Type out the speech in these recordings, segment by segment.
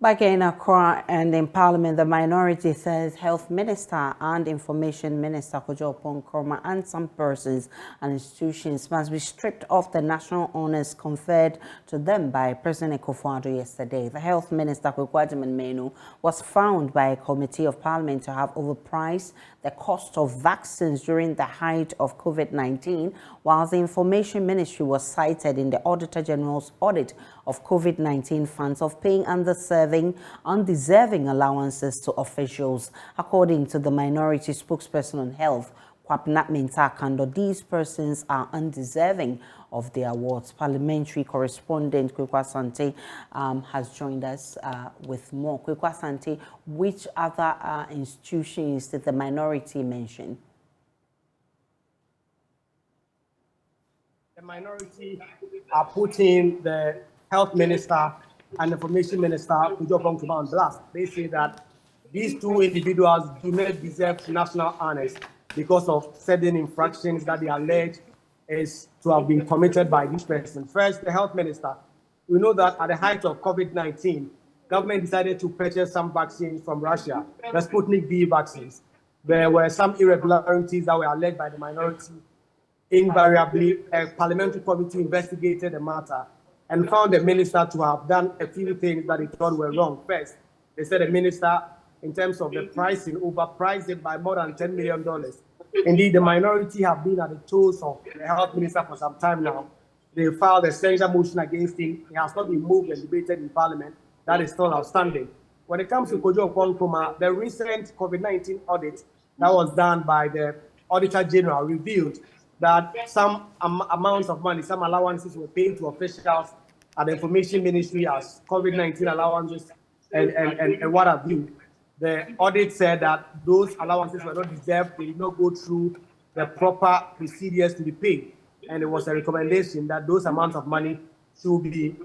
Back in Accra and in Parliament, the minority says Health Minister and Information Minister Kojo Nkrumah and some persons and institutions must be stripped of the national honours conferred to them by President Akufo-Addo yesterday. The Health Minister Menu was found by a committee of Parliament to have overpriced the cost of vaccines during the height of COVID-19, while the Information Ministry was cited in the Auditor General's audit of COVID-19 funds of paying undeserving allowances to officials. According to the minority spokesperson on health, Kwapnat Mintakando, these persons are undeserving of the awards. Parliamentary correspondent Kwekwa Sante has joined us with more. Kwekwa Sante, which other institutions did the minority mention? The minority are putting the Health Minister and Information Minister Kojo Nkrumah on blast. They say that these two individuals do not deserve national honours because of certain infractions that they allege is to have been committed by this person. First, the Health Minister. We know that at the height of COVID-19, government decided to purchase some vaccines from Russia, the Sputnik V vaccines. There were some irregularities that were alleged by the minority. Invariably, a parliamentary committee investigated the matter and found the minister to have done a few things that he thought were wrong. First, they said the minister, in terms of the pricing, overpriced it by more than $10 million. Indeed, the minority have been at the toes of the health minister for some time now. They filed a censure motion against him. He has not been moved and debated in Parliament. That is still outstanding. When it comes to Kojo Nkrumah, the recent COVID-19 audit that was done by the Auditor General revealed that some amounts of money, some allowances were paid to officials at the Information Ministry as COVID-19 allowances and what have you. The audit said that those allowances were not deserved, they did not go through the proper procedures to be paid. And there was a recommendation that those amounts of money should be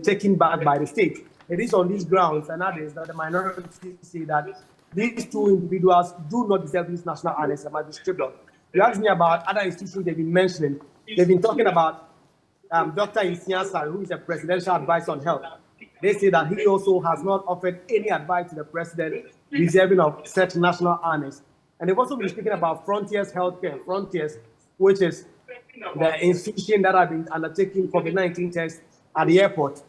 taken back by the state. It is on these grounds and others that the minority say that these two individuals do not deserve these national honours and must be stripped off. You asked me about other institutions they've been mentioning. They've been talking about Dr. Isiasa, who is a presidential advisor on health. They say that he also has not offered any advice to the president deserving of such national honours. And they've also been speaking about Frontiers Healthcare, Frontiers, which is the institution that have been undertaking COVID-19 tests at the airport.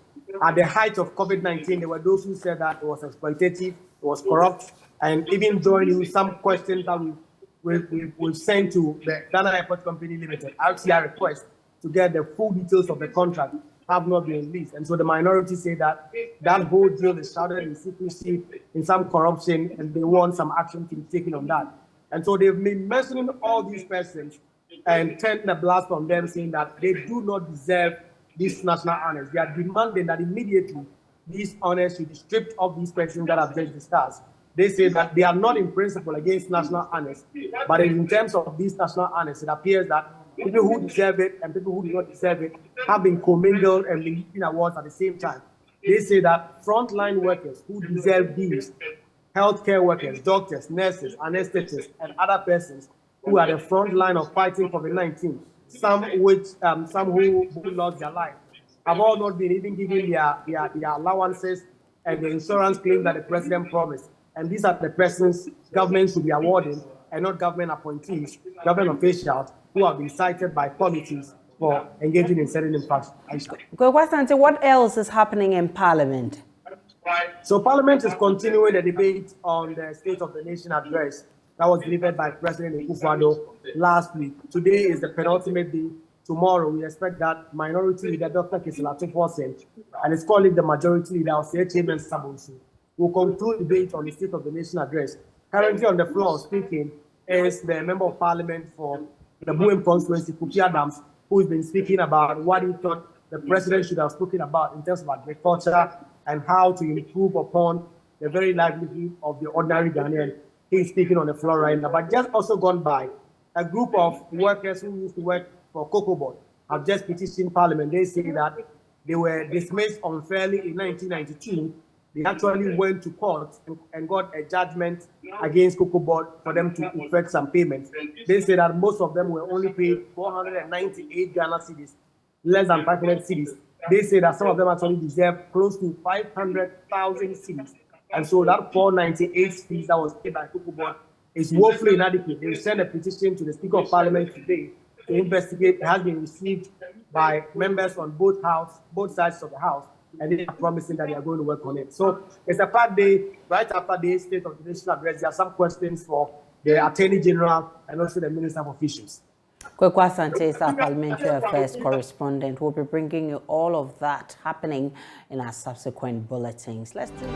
At the height of COVID-19, there were those who said that it was exploitative, it was corrupt, and even JoyNews, some questions that we've sent to the Ghana Airport Company Limited, RTI request to get the full details of the contract have not been released. And so the minority say that that whole deal is shrouded in secrecy, in some corruption, and they want some action to be taken on that. And so they've been mentioning all these persons and turned the blast on them, saying that they do not deserve these national honors. They are demanding that immediately these honors should be stripped of these persons that have just discussed. They say that they are not in principle against national honors, but in terms of these national honors, it appears that people who deserve it and people who do not deserve it have been commingled and been giving awards at the same time. They say that frontline workers who deserve these, healthcare workers, doctors, nurses, anesthetists, and other persons who are the front line of fighting COVID-19, some who lost their life, have all not been even given their allowances and the insurance claim that the president promised. And these are the persons government should be awarding, and not government appointees, government officials who have been cited by committees for engaging in certain infractions. What else is happening in Parliament? So Parliament is continuing the debate on the State of the Nation address that was delivered by President Akufo-Addo last week. Today is the penultimate day. Tomorrow, we expect that Minority Leader Dr. Kisila Tufosen and his colleague, the Majority Leader, Osei Chairman Sabonsu, will conclude debate on the State of the Nation address. Currently on the floor speaking is the Member of Parliament for the Buem constituency, Kuki Adams, who has been speaking about what he thought the president should have spoken about in terms of agriculture and how to improve upon the very livelihood of the ordinary Ghanaian. He is speaking on the floor right now. But just also gone by, a group of workers who used to work for Cocoa Board have just petitioned Parliament. They say that they were dismissed unfairly in 1992. They actually went to court and got a judgment against Cocoa Board for them to effect some payments. They say that most of them were only paid 498 Ghana cedis, less than 500 cedis. they say that some of them actually deserve close to 500,000 cedis. And so that 498 fees that was paid by Kukubon is woefully inadequate. They sent a petition to the Speaker of Parliament today to investigate. It has been received by members on both sides of the House, and they are promising that they are going to work on it. So it's a part day, right after the State of the Nation address. There are some questions for the Attorney General and also the Minister of Officials. Kwekwa Asante is our Parliamentary Affairs correspondent. We'll be bringing you all of that happening in our subsequent bulletins. Let's do